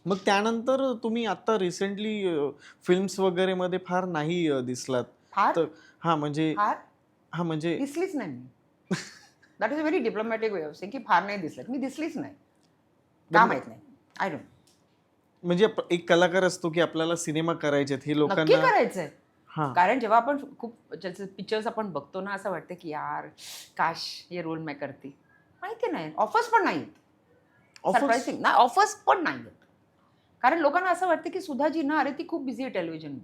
मग त्यानंतर तुम्ही आता रिसेंटली फिल्म्स वगैरे मध्ये फार नाही दिसलात. फार तर हा म्हणजे फार म्हणजे दिसलीच नाही मी. That is a very diplomatic way of saying की फार नाही दिसलं. मी दिसलीच नाही. का मतलब माहित नाही. I don't. म्हणजे एक कलाकार असतो की आपल्याला सिनेमा करायचे हे नक्की लोकांना. करायचंय. हा. कारण जेव्हा आपण खूप पिक्चर्स आपण बघतो ना, असं वाटतं की यार काश ये रोल मैं करती. माहिती नाही. ऑफर्स पण नाहीत. ऑफर्स. सरप्रायझिंग ना, ऑफर्स पण नाहीत. कारण लोकांना असं वाटतं की सुधाजी ना, अरे ती खूप बिझी आहे television.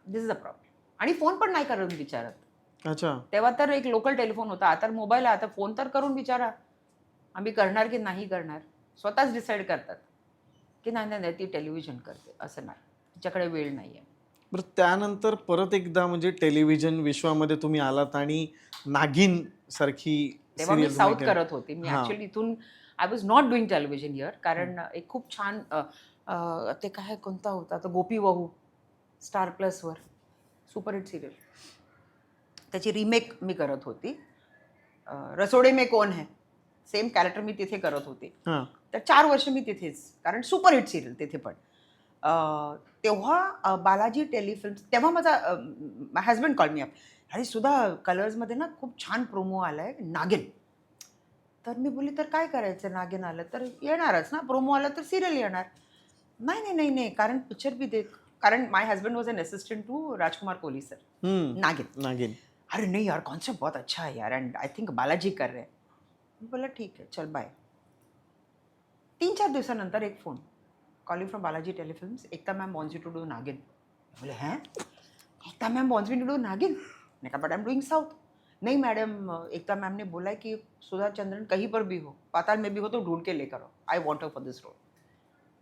This is a problem. आणि फोन पण नाही करून विचारत. अच्छा. तेव्हा तर एक लोकल टेलिफोन होता. आता मोबाईल आहे. आता फोन तर करून विचारा. आम्ही करणार की नाही करणार. स्वतःच डिसाईड करतात, की नाही, नाही, नाही ती टेलिव्हिजन करते. असं नाही. तिच्याकडे वेळ नाहीये. बरं त्यानंतर परत एकदा म्हणजे टेलिव्हिजन विश्वामध्ये तुम्ही आलात आणि नागिन सारखी तेव्हा मी सिरियल तुम्ही साऊथ केलं. करत होते. मी हां. ॲक्चुअली इथून I was not doing television here. कारण एक खूप छान ते काय कोणता होता तो गोपी वहू स्टार प्लसवर सुपरहिट सिरियल. त्याची रिमेक मी करत होती. रसोडे में कौन है सेम कॅरेक्टर मी तिथे करत होते. हां. तर 4 वर्ष मी तिथेच कारण सुपरहिट सिरियल तिथे पण. तेव्हा बालाजी टेलिफिल्म्स तेव्हा माझा हजबंड कॉल मी अप. अरे सुद्धा कलर्समध्ये ना खूप छान प्रोमो आलाय नागिन. तर मी बोलली तर काय करायचं नागिन आलं तर येणारच ना प्रोमो आला तर सिरियल येणार. नाही, नाही, नाही, नाही कारण पिक्चर भी देख कारण my husband was an assistant to Rajkumar Kohli sir. Naagin. Naagin. अरे नहीं यार कॉन्सेप्ट बहुत अच्छा है यार एंड आई थिंक बालाजी कर रहे हैं. मी बोला ठीक आहे चल बाय. 3-4 दिवसानंतर एक phone calling from Balaji telefilms Ekta ma'am wants you to do Naagin. बोले हैं Ekta ma'am wants me to do Naagin. मैंने कहा but I am doing south. नहीं मैडम एकता मैम ने बोला है कि सुधा चंद्रन कहीं पर भी हो पाताल में भी हो तो ढूंढ के लेकर आओ. I want her for this role.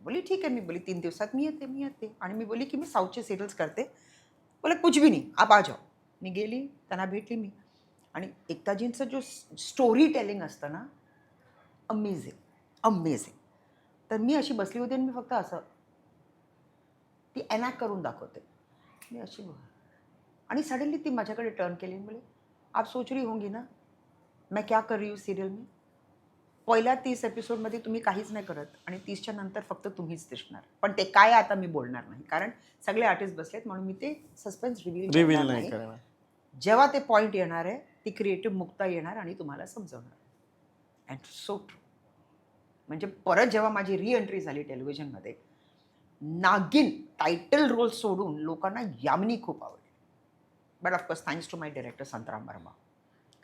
बोली ठीक आहे. मी बोली 3 दिवसात मी येते आणि मी बोली की मी साऊथचे सिरियल्स करते. बोले कुछ भी नहीं आप आ जाओ. मी गेली त्यांना भेटली मी आणि एकताजींचं जो स्टोरी टेलिंग असतं ना अमेझिंग अमेझिंग. तर मी अशी बसली होती आणि मी फक्त असं ती एनॅक्ट करून दाखवते. मी अशी आणि सडनली ती माझ्याकडे टर्न केली आणि बोले आप सोच रही होंगी ना मैं क्या कर रही हूँ सिरियल में. पहिल्या 30 एपिसोडमध्ये तुम्ही काहीच नाही करत आणि 30च्या नंतर फक्त तुम्हीच दिसणार. पण ते काय आता मी बोलणार नाही कारण सगळे आर्टिस्ट बसलेत म्हणून मी ते सस्पेन्स रिव्हील रिव्हील करणार नाही नाही. करणार. जेव्हा ते पॉईंट येणार आहे ती क्रिएटिव्ह मुक्ता येणार आणि तुम्हाला समजवणार. And so true. म्हणजे परत जेव्हा माझी रिएंट्री झाली टेलिव्हिजनमध्ये नागिन टायटल रोल सोडून लोकांना यामिनी खूप आवडली. But of course thanks to my director Santram Verma.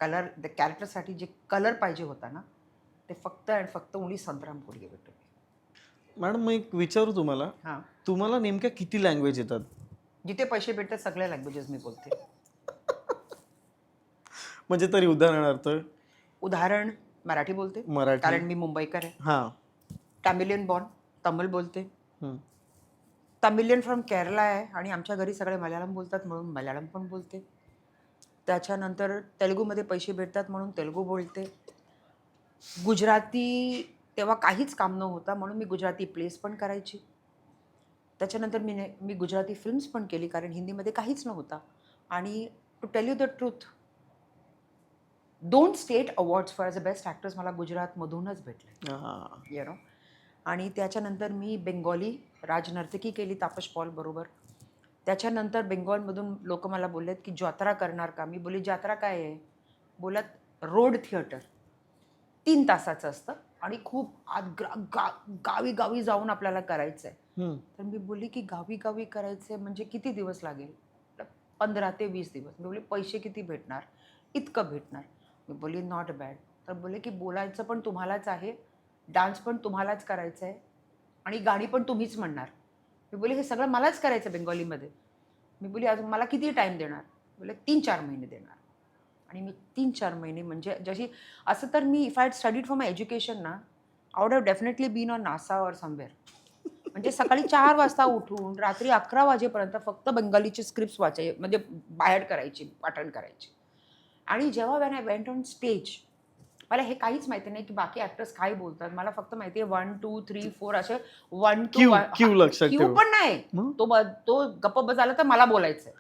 Colour the कॅरेक्टरसाठी जे कलर पाहिजे होता ना ते फक्त आणि फक्त only Santram could give it to me. Madam मग एक विचारू तुम्हाला, हां. तुम्हाला नेमक्या किती लँग्वेज येतात? जिथे पैसे भेटतात सगळ्या लँग्वेजेस मी बोलते. म्हणजे तरी उदाहरणार्थ उदाहरण मराठी बोलते मराठी. कारण मी मुंबईकर आहे. हां. तमिलियन बॉर्न तमिळ बोलते. हं. तमिलियन फ्रॉम केरला आहे आणि आमच्या घरी सगळे मल्याळम बोलतात म्हणून मल्याळम पण बोलते. त्याच्यानंतर तेलुगूमध्ये पैसे भेटतात म्हणून तेलुगू बोलते. गुजराती तेव्हा काहीच काम न होता म्हणून मी गुजराती प्लेस पण करायची. त्याच्यानंतर मी गुजराती फिल्म्स पण केली कारण हिंदीमध्ये काहीच नव्हता. आणि to tell you the truth 2 state awards for as a best actress मला गुजरातमधूनच भेटले. हां. You know. आणि त्याच्यानंतर मी बेंगॉली राजनर्तकी केली तापस पॉल बरोबर. त्याच्यानंतर बेंगॉलमधून लोक मला बोललेत की जत्रा करणार का. मी बोलली जत्रा काय आहे. बोलत रोड थिएटर 3 तासाचं असतं आणि खूप आत गावी गावी जाऊन आपल्याला करायचं आहे. हं. तर मी बोलली की गावी गावी करायचं आहे म्हणजे किती दिवस लागेल. 15 ते 20 दिवस. मी बोलली पैसे किती भेटणार. इतकं भेटणार. मी बोलली नॉट बॅड. तर बोलले की बोलायचं पण तुम्हालाच आहे, डान्स पण तुम्हालाच करायचं आहे आणि गाणी पण तुम्हीच म्हणणार. मी बोलली हे सगळं मलाच करायचं बेंगॉलीमध्ये. मी बोलली अजून मला किती टाईम देणार. बोलले 3-4 महिने देणार. आणि मी 3-4 महिने म्हणजे जशी असं तर मी if I had studied for my education ना I would have definitely been on NASA or somewhere. म्हणजे सकाळी 4 वाजता उठून रात्री 11 वाजेपर्यंत फक्त बंगालीचे स्क्रिप्ट्स वाचायचे म्हणजे बाहेर करायची पाठण करायची. आणि जेव्हा when I went on stage मला हे काहीच माहिती नाही की बाकी ॲक्टर्स काय बोलतात. मला फक्त माहिती आहे 1, 2, 3, 4 असे 1 to क्यू लक्षात क्यू ठेव. पण नाही. मग? तो गप्प बसायला तर मला बोलायचं आहे.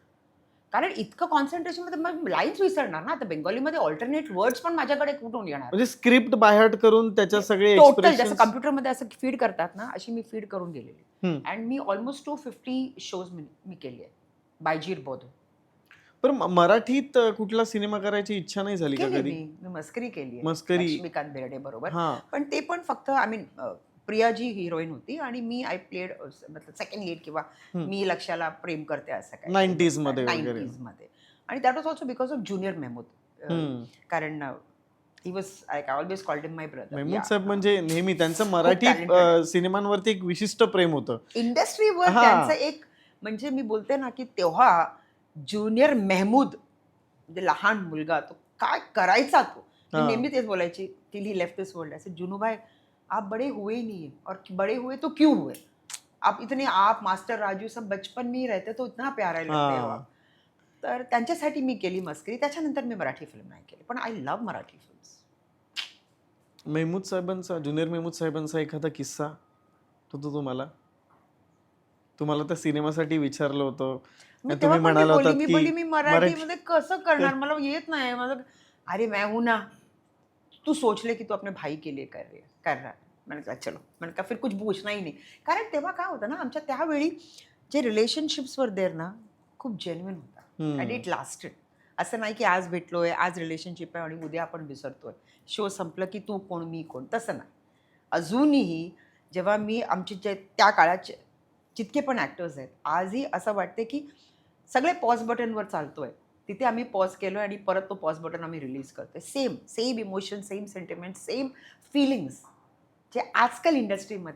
कारण इतकं कॉन्सन्ट्रेशन मध्ये मग लाईन्स विसरणार ना. आता बेंगॉलीमध्ये ऑल्टरनेट वर्ड्स पण माझ्याकडे कुठून येणार. म्हणजे स्क्रिप्ट बायहार्ट करून त्याच्या सगळे टोटल जसं एक्सप्रेशन्स. कम्प्युटरमध्ये असं फीड करतात ना, अशी मी फीड करून गेलेली. हम्म. अँड मी ऑलमोस्ट 250 शोज मी केली आहे बायजीर बोध. पण मराठीत कुठला सिनेमा करायची इच्छा नाही झाली का केली कधी? मी मस्करी केली आहे मस्करी. लक्ष्मीकांत बेर्डे बरोबर. हा. पण ते पण फक्त आय मीन प्रियाजी हिरोईन होती आणि मी आय प्लेड मतलब सेकंड लीड किंवा हम्म. मी लक्ष्याला प्रेम करते असं काय 90s मध्ये वगैरे. 90s मध्ये. आणि that was also because of junior Mehmood. Hmm. कारण he was I always called him my brother. Mehmood साहेब म्हणजे नेहमी त्यांचं मराठी talented. सिनेमांवरती एक विशिष्ट प्रेम होतं. इंडस्ट्रीवर हा. त्यांचं एक म्हणजे मी बोलते ना की तेव्हा ज्युनियर मेहमूद म्हणजे लहान मुलगा तो काय करायचा तो. मी हा. नेहमी तेच बोलायची टिल ही लेफ्ट दिस वर्ल्ड. ऐसे जुनू भाई आप बड़े हुए ही नहीं है और बड़े हुए तो क्यों हुए. आप इतने आप मास्टर राजू सब बचपन में ही रहते तो इतना प्यारा लगते हो. तर त्यांच्यासाठी मी केली मस्करी. त्याच्यानंतर मी मराठी फिल्म नाही केली. पण I love Marathi films. Mehmood साहेबांचा, ज्युनियर मेहमूद साहेबांचा एखादा किस्सा तो तुम्हाला त्या सिनेमासाठी विचारलं होतं मी आणि तेव्हा तुम्ही पण मी म्हणाला बोलली होतात मी की बोलली मी मराठीमध्ये कसं करणार मला येत नाही माझं. अरे मैं हूं ना तू सोच ले की तू अपने भाई के लिए कर रहा है. मैंने कहा चलो मैंने कहा फिर कुछ पूछना ही नाही. कारण तेव्हा काय होतं ना आमच्या त्यावेळी जे रिलेशनशिप्स वर देर ना खूप जेन्युइन होता अँड इट लास्टेड. असं नाही की आज भेटलोय आज रिलेशनशिप आहे आणि उद्या आपण विसरतोय. शो संपलं की तू कोण मी कोण तसं नाही. अजूनही जेव्हा मी आमचे जे त्या काळात जितके पण ॲक्टर्स आहेत आजही असं वाटते की सगळे पॉज बटनवर चालतोय. तिथे आम्ही पॉज केलोय आणि परत तो पॉज बटन आम्ही रिलीज करतोय. Same emotion same sentiment same feelings जे आजकाल इंडस्ट्रीमध्ये